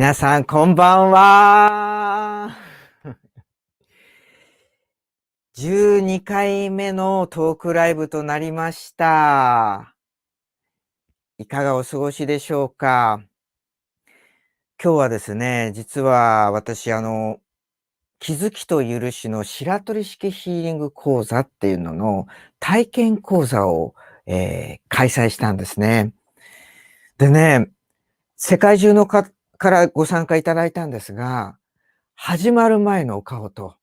皆さんこんばんは。12回目のトークライブとなりました。いかがお過ごしでしょうか。今日はですね、実は私気づきと許しの白鳥式ヒーリング講座っていうのの体験講座を、開催したんですね。でね、世界中のからご参加いただいたんですが、始まる前のお顔と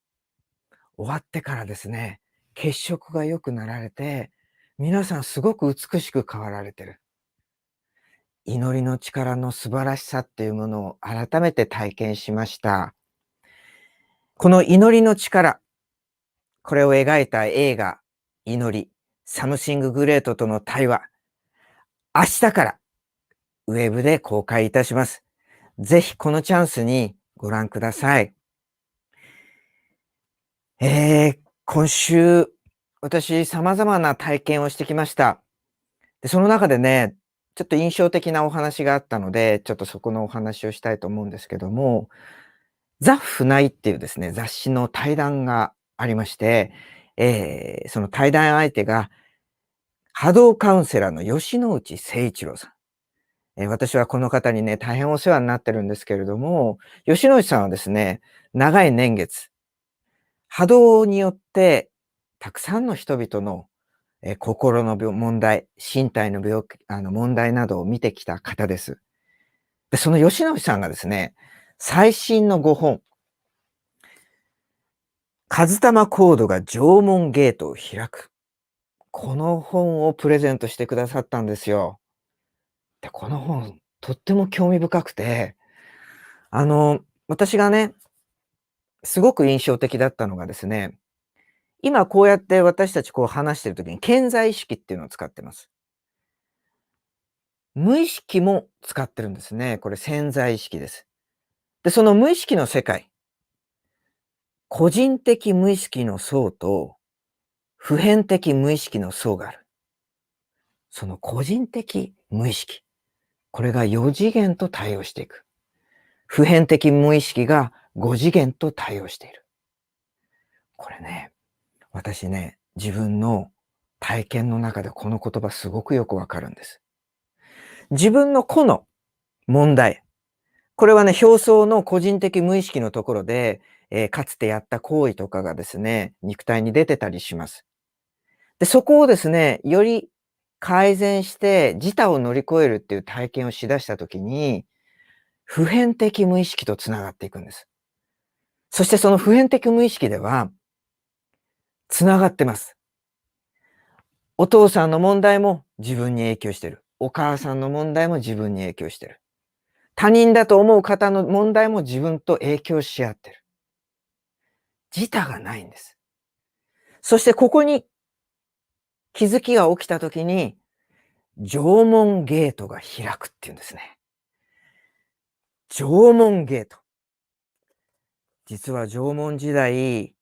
終わってからですね、血色が良くなられて、皆さんすごく美しく変わられてる。祈りの力の素晴らしさっていうものを改めて体験しました。この祈りの力、これを描いた映画、祈り、サムシンググレートとの対話、明日からウェブで公開いたします。ぜひこのチャンスにご覧ください。今週、私様々な体験をしてきました。で、その中でね、ちょっと印象的なお話があったので、ちょっとそこのお話をしたいと思うんですけども、ザ・フナイっていうですね、雑誌の対談がありまして、その対談相手が波動カウンセラーの吉之内誠一郎さん。私はこの方にね、大変お世話になってるんですけれども、吉之内さんはですね、長い年月、波動によってたくさんの人々の心の問題、身体の病気問題などを見てきた方です。で、その吉野さんがですね、最新の5本、カズタマコードが縄文ゲートを開く。この本をプレゼントしてくださったんですよ。で、この本、とっても興味深くて、私がね、すごく印象的だったのがですね、今こうやって私たちこう話してる時に顕在意識っていうのを使ってます。無意識も使ってるんですね。これ潜在意識です。で、その無意識の世界、個人的無意識の層と普遍的無意識の層がある。その個人的無意識、これが4次元と対応していく。普遍的無意識が5次元と対応している。これね、私ね、自分の体験の中でこの言葉すごくよくわかるんです。自分の個の問題、これはね、表層の個人的無意識のところで、かつてやった行為とかがですね、肉体に出てたりします。で、そこをですね、より改善して自他を乗り越えるっていう体験をしだしたときに、普遍的無意識とつながっていくんです。そしてその普遍的無意識では、つながってます。お父さんの問題も自分に影響してる。お母さんの問題も自分に影響してる。他人だと思う方の問題も自分と影響し合ってる。自他がないんです。そしてここに気づきが起きたときに、縄文ゲートが開くっていうんですね。縄文ゲート。実は縄文時代、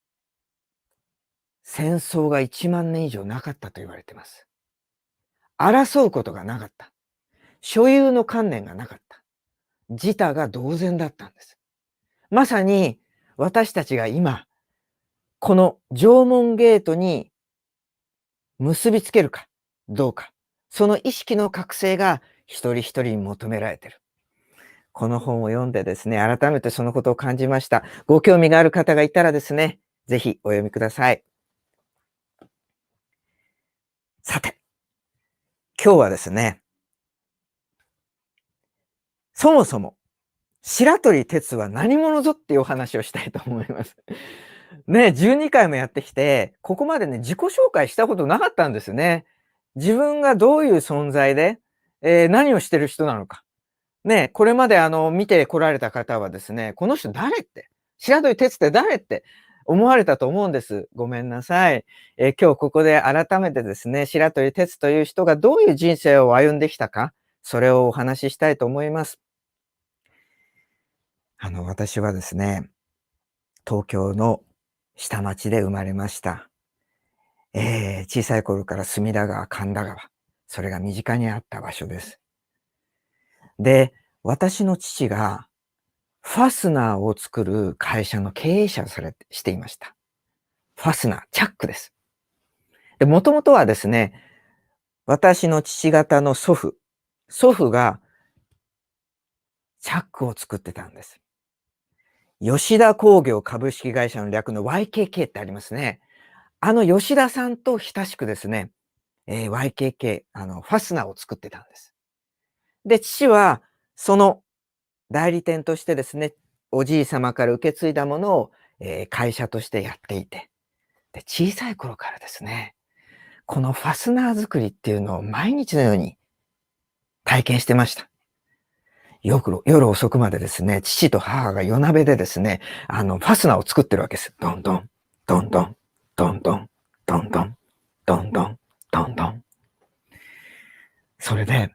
戦争が1万年以上なかったと言われています。争うことがなかった。所有の観念がなかった。自他が同然だったんです。まさに私たちが今、この縄文ゲートに結びつけるかどうか、その意識の覚醒が一人一人に求められている。この本を読んでですね、改めてそのことを感じました。ご興味がある方がいたらですね、ぜひお読みください。さて、今日はですね、そもそも白鳥哲は何者ぞっていうお話をしたいと思います。ね、12回もやってきて、ここまでね、自己紹介したことなかったんですよね。自分がどういう存在で、何をしてる人なのか。ね、これまで見てこられた方はですね、この人誰って、白鳥哲って誰って思われたと思うんです。ごめんなさい。今日ここで改めてですね、白鳥哲という人がどういう人生を歩んできたか、それをお話ししたいと思います。私はですね、東京の下町で生まれました。小さい頃から隅田川、神田川、それが身近にあった場所です。で、私の父がファスナーを作る会社の経営者をしていました。ファスナー、チャックです。で、もともとはですね、私の父方の祖父がチャックを作ってたんです。吉田工業株式会社の略の YKK ってありますね。あの吉田さんと親しくですね、YKK、ファスナーを作ってたんです。で、父はその代理店としてですね、おじい様から受け継いだものを、会社としてやっていて、で、小さい頃からですね、このファスナー作りっていうのを毎日のように体験してました。夜遅くまでですね、父と母が夜なべでですね、ファスナーを作ってるわけです。どんどん、どんどん、どんどん、どんどん、どんどん、どんどん。それで、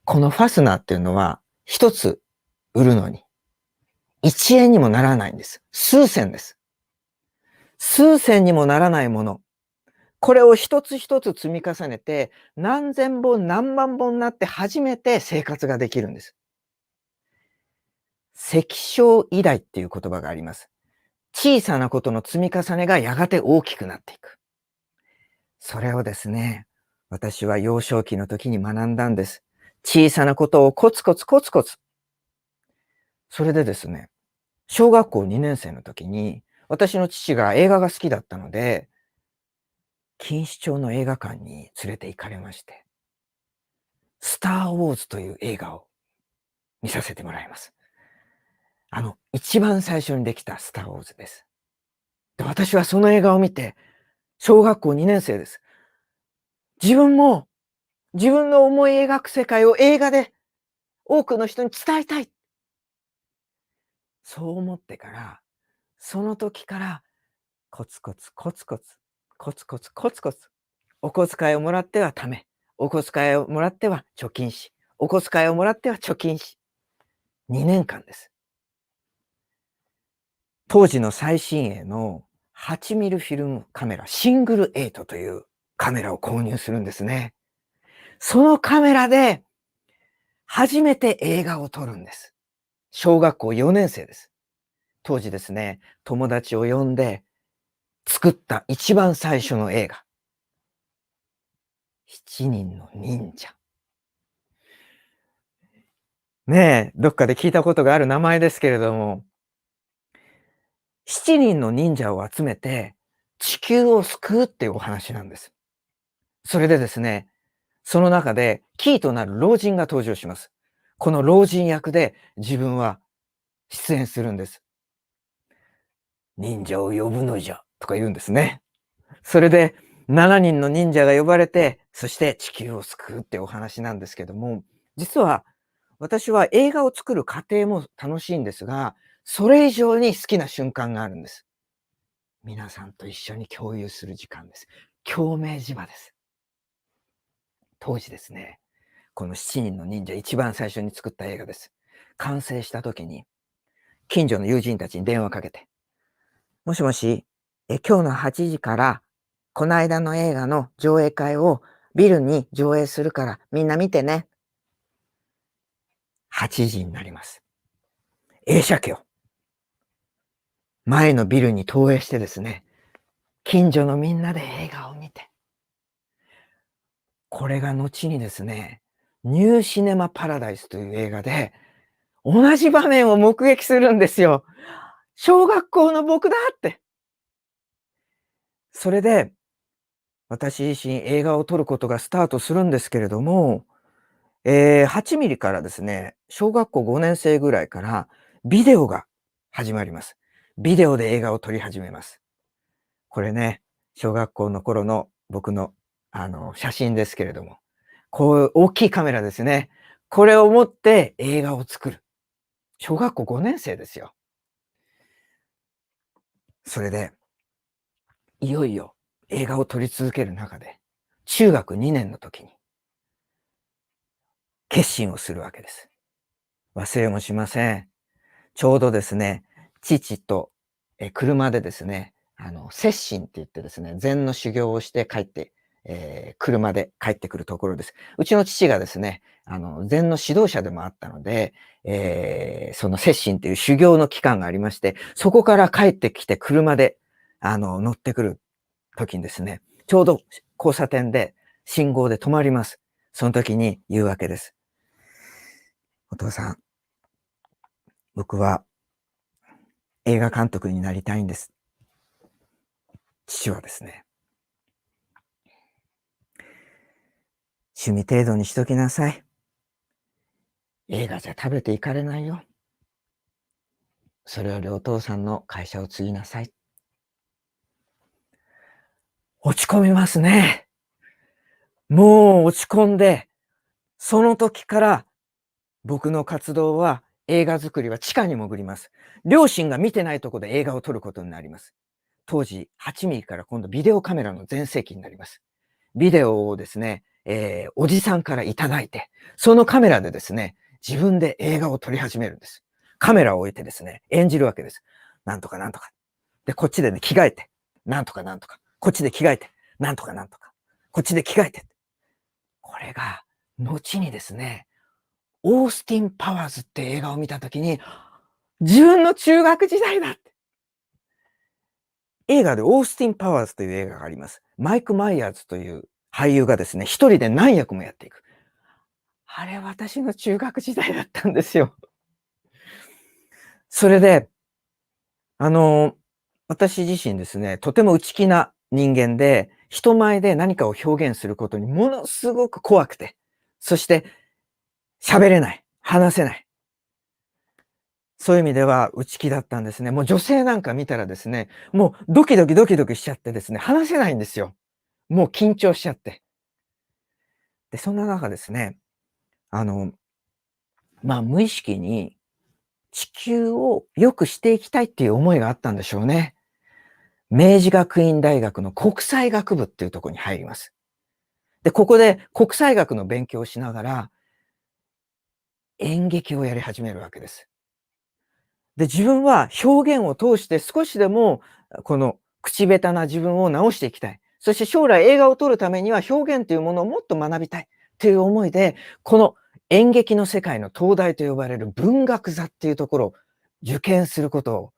このファスナーっていうのは、一つ売るのに、1円にもならないんです。数銭です。数銭にもならないもの。これを一つ一つ積み重ねて、何千本何万本になって初めて生活ができるんです。積小偉大っていう言葉があります。小さなことの積み重ねがやがて大きくなっていく。それをですね、私は幼少期の時に学んだんです。小さなことをコツコツコツコツ。それでですね、小学校2年生の時に、私の父が映画が好きだったので、錦糸町の映画館に連れて行かれまして、スター・ウォーズという映画を見させてもらいます。一番最初にできたスター・ウォーズです。で、私はその映画を見て、小学校2年生です。自分も自分の思い描く世界を映画で多くの人に伝えたい。そう思ってから、その時からコツコツコツコツ、コツコツコツコツ、お小遣いをもらっては貯め、お小遣いをもらっては貯金し、お小遣いをもらっては貯金し、2年間です。当時の最新鋭の8ミリフィルムカメラ、シングル8というカメラを購入するんですね。そのカメラで初めて映画を撮るんです。小学校4年生です。当時ですね、友達を呼んで作った一番最初の映画。七人の忍者。ねえ、どっかで聞いたことがある名前ですけれども、7人の忍者を集めて地球を救うっていうお話なんです。それでですね、その中でキーとなる老人が登場します。この老人役で自分は出演するんです。忍者を呼ぶのじゃとか言うんですね。それで7人の忍者が呼ばれて、そして地球を救うってお話なんですけども、実は私は映画を作る過程も楽しいんですが、それ以上に好きな瞬間があるんです。皆さんと一緒に共有する時間です。共鳴磁場です。当時ですね、この7人の忍者一番最初に作った映画です。完成した時に、近所の友人たちに電話かけて、もしもし、今日の8時から、この間の映画の上映会をビルに上映するからみんな見てね。8時になります。映写機を前のビルに投影してですね、近所のみんなで映画を見て、これが後にですね、ニューシネマパラダイスという映画で、同じ場面を目撃するんですよ。小学校の僕だって。それで、私自身映画を撮ることがスタートするんですけれども、8ミリからですね、小学校5年生ぐらいからビデオが始まります。ビデオで映画を撮り始めます。これね、小学校の頃の僕の、写真ですけれども、こういう大きいカメラですね。これを持って映画を作る。小学校5年生ですよ。それで、いよいよ映画を撮り続ける中で、中学2年の時に決心をするわけです。忘れもしません。ちょうどですね、父と、車でですね、接心って言ってですね、禅の修行をして帰って、車で帰ってくるところです。うちの父がですね、禅の指導者でもあったので、その摂心という修行の期間がありまして、そこから帰ってきて車で、乗ってくる時にですね、ちょうど交差点で信号で止まります。その時に言うわけです。お父さん、僕は映画監督になりたいんです。父はですね、趣味程度にしときなさい。映画じゃ食べていかれないよ。それよりお父さんの会社を継ぎなさい。落ち込みますね。もう落ち込んで、その時から僕の活動は映画作りは地下に潜ります。両親が見てないところで映画を撮ることになります。当時8ミリから今度ビデオカメラの全盛期になります。ビデオをですね、おじさんからいただいて、そのカメラでですね、自分で映画を撮り始めるんです。カメラを置いてですね、演じるわけです。なんとかなんとか。で、こっちでね、着替えて、なんとかなんとか。こっちで着替えて、なんとかなんとか。こっちで着替えて。これが、後にですね、オースティン・パワーズって映画を見たときに、自分の中学時代だって。映画でオースティン・パワーズという映画があります。マイク・マイヤーズという俳優がですね、一人で何役もやっていく。あれ、私の中学時代だったんですよ。それで、私自身ですね、とても内気な人間で、人前で何かを表現することにものすごく怖くて、そして喋れない、話せない。そういう意味では内気だったんですね。もう女性なんか見たらですね、もうドキドキドキドキしちゃってですね、話せないんですよ。もう緊張しちゃって。で、そんな中ですね、あの、無意識に地球を良くしていきたいっていう思いがあったんでしょうね。明治学院大学の国際学部っていうところに入ります。で、ここで国際学の勉強をしながら、演劇をやり始めるわけです。で、自分は表現を通して少しでも、この口下手な自分を直していきたい。そして将来映画を撮るためには表現というものをもっと学びたいという思いで、この演劇の世界の東大と呼ばれる文学座っていうところを受験することを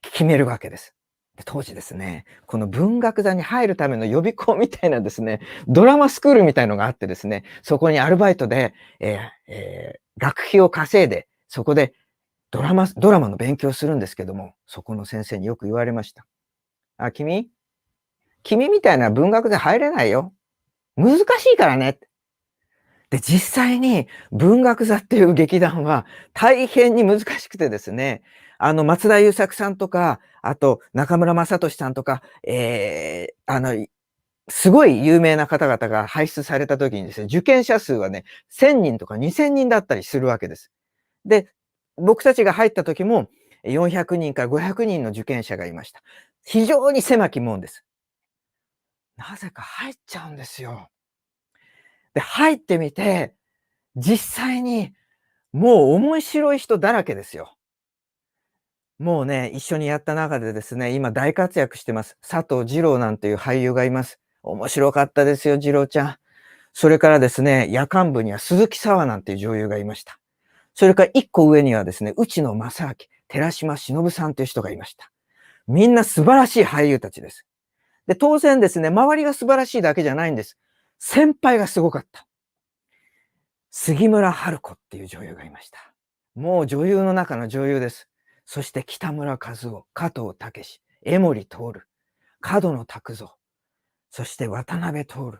決めるわけです。で、当時ですね、この文学座に入るための予備校みたいなですね、ドラマスクールみたいのがあってですね、そこにアルバイトで、学費を稼いで、そこでドラマの勉強するんですけども、そこの先生によく言われました。あ、君みたいな文学座入れないよ。難しいからね。で、実際に文学座っていう劇団は大変に難しくてですね、松田優作さんとか、あと中村雅俊さんとか、すごい有名な方々が輩出された時にですね、受験者数はね、1000人とか2000人だったりするわけです。で、僕たちが入った時も400人から500人の受験者がいました。非常に狭き門です。なぜか入っちゃうんですよ。で、入ってみて、実際にもう面白い人だらけですよ。もうね、一緒にやった中でですね、今大活躍してます。佐藤二朗なんていう俳優がいます。面白かったですよ、二朗ちゃん。それからですね、夜間部には鈴木砂羽なんていう女優がいました。それから一個上にはですね、内野正明、寺島しのぶさんという人がいました。みんな素晴らしい俳優たちです。で、当然ですね、周りが素晴らしいだけじゃないんです。先輩がすごかった。杉村春子っていう女優がいました。もう女優の中の女優です。そして北村和夫、加藤武史、江守徹、角野卓造、そして渡辺徹。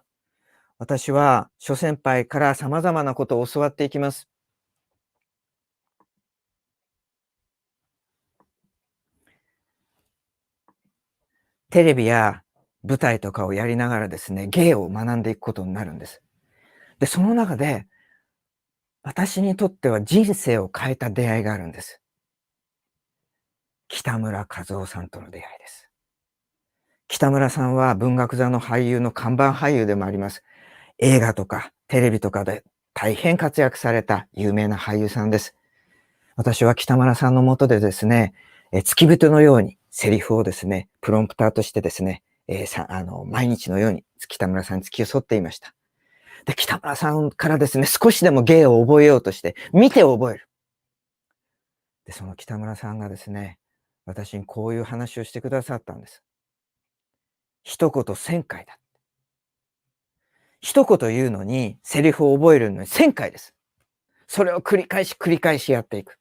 私は諸先輩から様々なことを教わっていきます。テレビや舞台とかをやりながらですね、芸を学んでいくことになるんです。で、その中で、私にとっては人生を変えた出会いがあるんです。北村和夫さんとの出会いです。北村さんは文学座の俳優の看板俳優でもあります。映画とかテレビとかで大変活躍された有名な俳優さんです。私は北村さんの下でですね、付き人のようにセリフをですね、プロンプターとしてですね、毎日のように北村さんに付き添っていました。で、北村さんからですね、少しでも芸を覚えようとして、見て覚える。で、その北村さんがですね、私にこういう話をしてくださったんです。一言1000回だ。一言言うのに、セリフを覚えるのに1000回です。それを繰り返し繰り返しやっていく。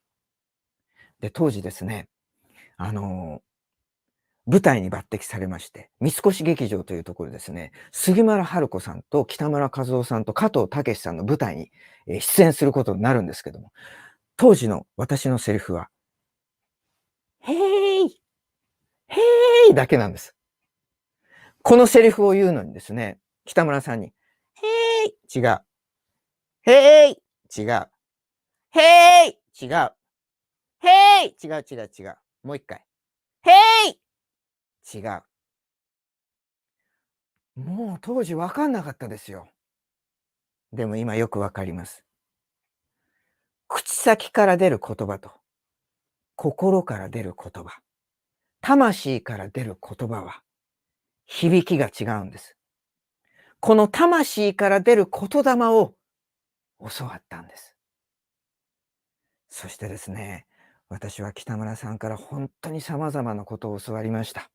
で、当時ですね、あの、舞台に抜擢されまして、三越劇場というところですね、杉村春子さんと北村一夫さんと加藤武さんの舞台に出演することになるんですけども、当時の私のセリフは、へーい、へーいだけなんです。このセリフを言うのにですね、北村さんに、へーい、違う。へーい、違う。へーい、違う。へーい、違う違う違う。もう一回。へーい、違う。もう当時わかんなかったですよ。でも今よくわかります。口先から出る言葉と、心から出る言葉、魂から出る言葉は、響きが違うんです。この魂から出る言霊を教わったんです。そしてですね、私は北村さんから本当に様々なことを教わりました。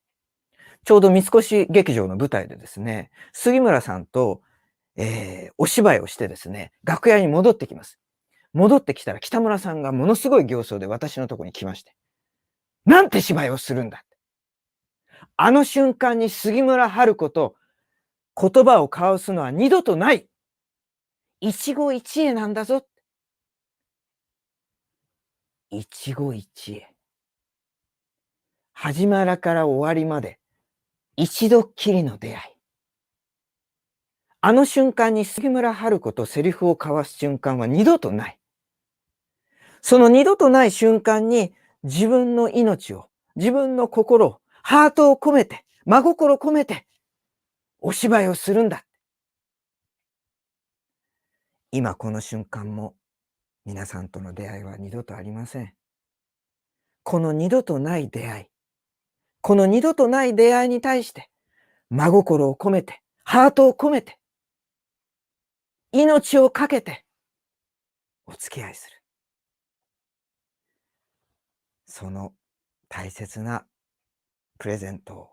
ちょうど三越劇場の舞台でですね、杉村さんと、お芝居をしてですね、楽屋に戻ってきます。戻ってきたら北村さんがものすごい形相で私のところに来まして、なんて芝居をするんだ。あの瞬間に杉村春子と言葉を交わすのは二度とない。一期一会なんだぞ。一期一会。始まりから終わりまで一度っきりの出会い。あの瞬間に杉村春子とセリフを交わす瞬間は二度とない。その二度とない瞬間に自分の命を、自分の心を、ハートを込めて、真心込めてお芝居をするんだ。今この瞬間も皆さんとの出会いは二度とありません。この二度とない出会い、この二度とない出会いに対して真心を込めて、ハートを込めて、命をかけてお付き合いする。その大切なプレゼントを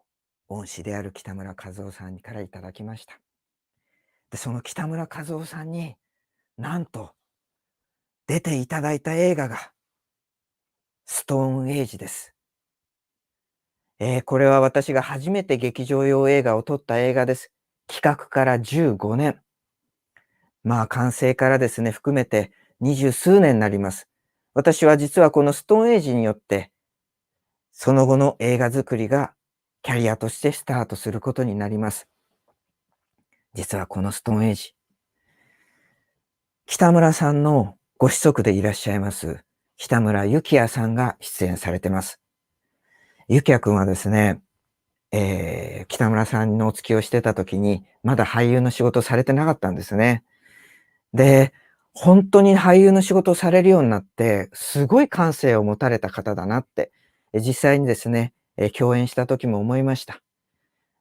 恩師である北村一夫さんからいただきました。で、その北村一夫さんになんと出ていただいた映画がストーンエイジです。これは私が初めて劇場用映画を撮った映画です。企画から15年。まあ完成からですね、含めて20数年になります。私は実はこのストーンエイジによって、その後の映画作りがキャリアとしてスタートすることになります。実はこのストーンエイジ、北村さんのご子息でいらっしゃいます、北村幸也さんが出演されてます。幸也くんはですね、北村さんのお付きをしてた時に、まだ俳優の仕事されてなかったんですね。で、本当に俳優の仕事をされるようになって、すごい感性を持たれた方だなって、実際にですね、共演した時も思いました。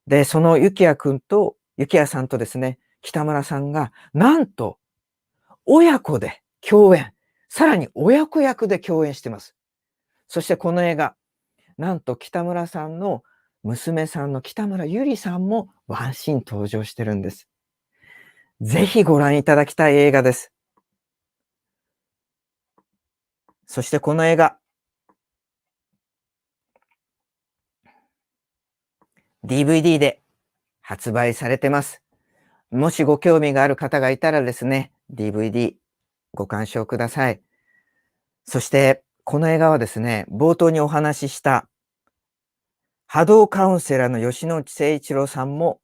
で、その幸也さんとですね、北村さんが、なんと、親子で共演、さらに親子役で共演してます。そしてこの映画、なんと北村さんの娘さんの北村ゆりさんもワンシーン登場してるんです。ぜひご覧いただきたい映画です。そしてこの映画、DVD で発売されてます。もしご興味がある方がいたらですね、DVD ご鑑賞ください。そして、この映画はですね、冒頭にお話しした波動カウンセラーの吉野内誠一郎さんも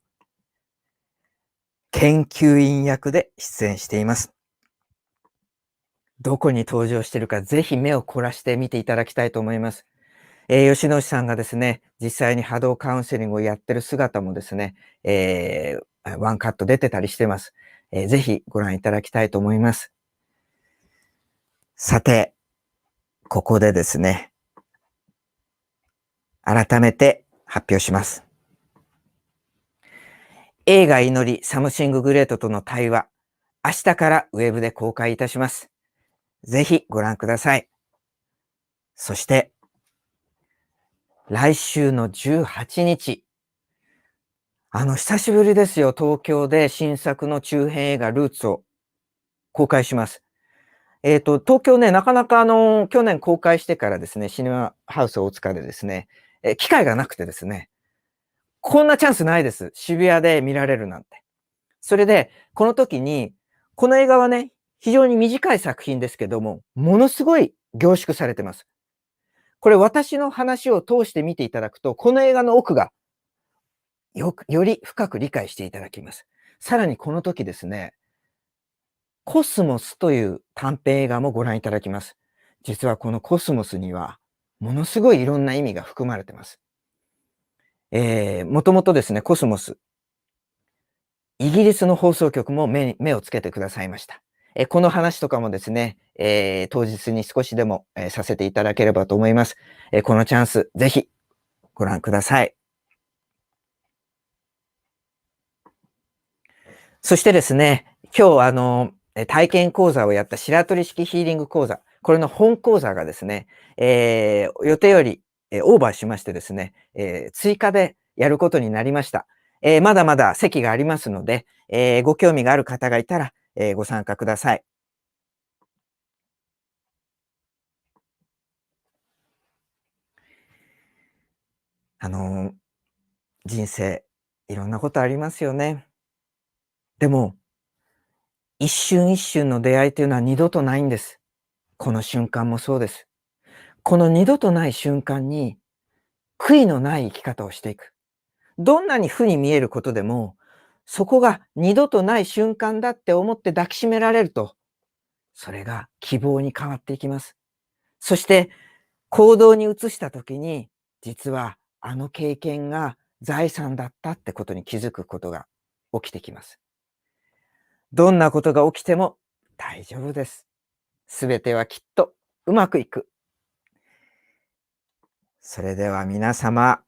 研究員役で出演しています。どこに登場しているか、ぜひ目を凝らして見ていただきたいと思います。吉野内さんがですね、実際に波動カウンセリングをやってる姿もですね、ワンカット出てたりしてます。ぜひご覧いただきたいと思います。さて、ここでですね、改めて発表します。映画祈りサムシンググレートとの対話、明日からウェブで公開いたします。ぜひご覧ください。そして、来週の18日、久しぶりですよ。東京で新作の中編映画ルーツを公開します。東京ね、なかなか去年公開してからですね、シネマハウス大塚でですね、機会がなくてですね、こんなチャンスないです。渋谷で見られるなんて。それで、この時に、この映画はね、非常に短い作品ですけども、ものすごい凝縮されてます。これ私の話を通して見ていただくと、この映画の奥がより深く理解していただきます。さらにこの時ですね、コスモスという短編映画もご覧いただきます。実はこのコスモスには、ものすごいいろんな意味が含まれてます。もともとですね、コスモス、イギリスの放送局も目をつけてくださいました。この話とかもですね、当日に少しでも、させていただければと思います。このチャンス、ぜひご覧ください。そしてですね、今日体験講座をやった白鳥式ヒーリング講座、これの本講座がですね、予定よりオーバーしましてですね、追加でやることになりました。まだまだ席がありますので、ご興味がある方がいたら、ご参加ください。人生、いろんなことありますよね。でも、一瞬一瞬の出会いというのは二度とないんです。この瞬間もそうです。この二度とない瞬間に、悔いのない生き方をしていく。どんなに負に見えることでも、そこが二度とない瞬間だって思って抱きしめられると、それが希望に変わっていきます。そして行動に移した時に、実はあの経験が財産だったってことに気づくことが起きてきます。どんなことが起きても大丈夫です。すべてはきっとうまくいく。それでは皆様、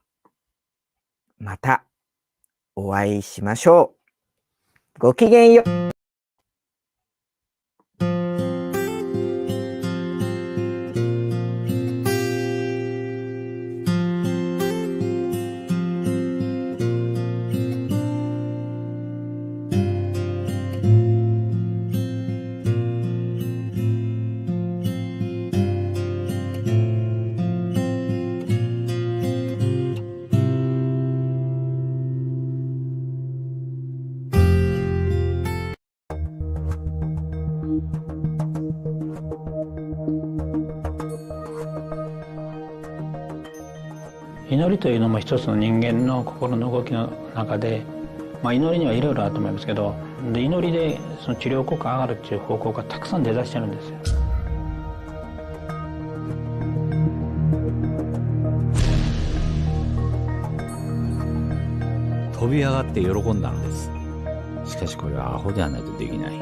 またお会いしましょう。ごきげんよう。祈りというのも一つの人間の心の動きの中で、祈りにはいろいろあると思いますけど、祈りでその治療効果が上がるっていう報告がたくさん出だしてるんですよ。飛び上がって喜んだのです。しかしこれはアホではないとできない。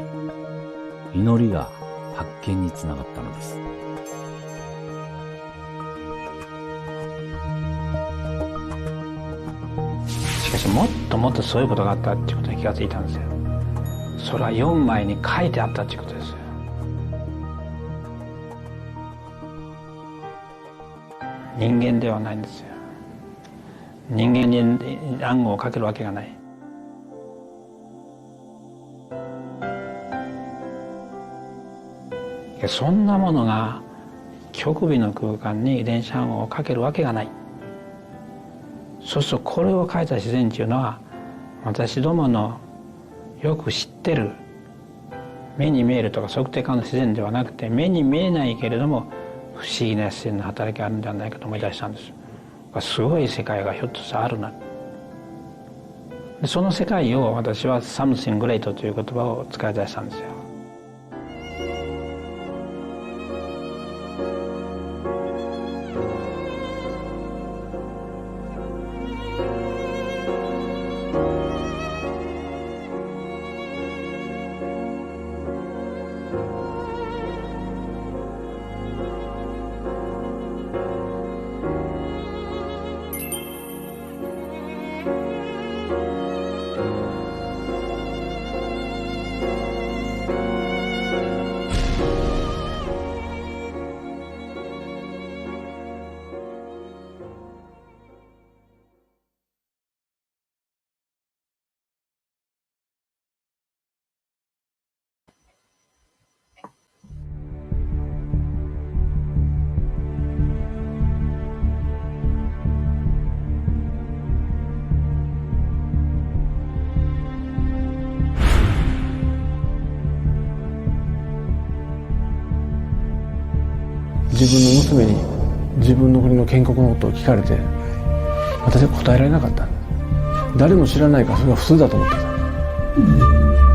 祈りが発見につながったのです。しかしもっともっとそういうことがあったっていうことに気がついたんですよ。それは4枚に書いてあったっていうことですよ。人間ではないんですよ。人間に暗号をかけるわけがない。そんなものが極微の空間に電子暗号をかけるわけがない。そうするとこれを書いた自然というのは、私どものよく知ってる目に見えるとか測定可能な自然ではなくて、目に見えないけれども不思議な自然の働きがあるんではないかと思い出したんです。すごい世界がひょっとしたらあるな。でその世界を私はサムシンググレートという言葉を使い出したんですよ。分の娘に自分の国の建国のことを聞かれて、私は答えられなかった。誰も知らないからそれが普通だと思ってた。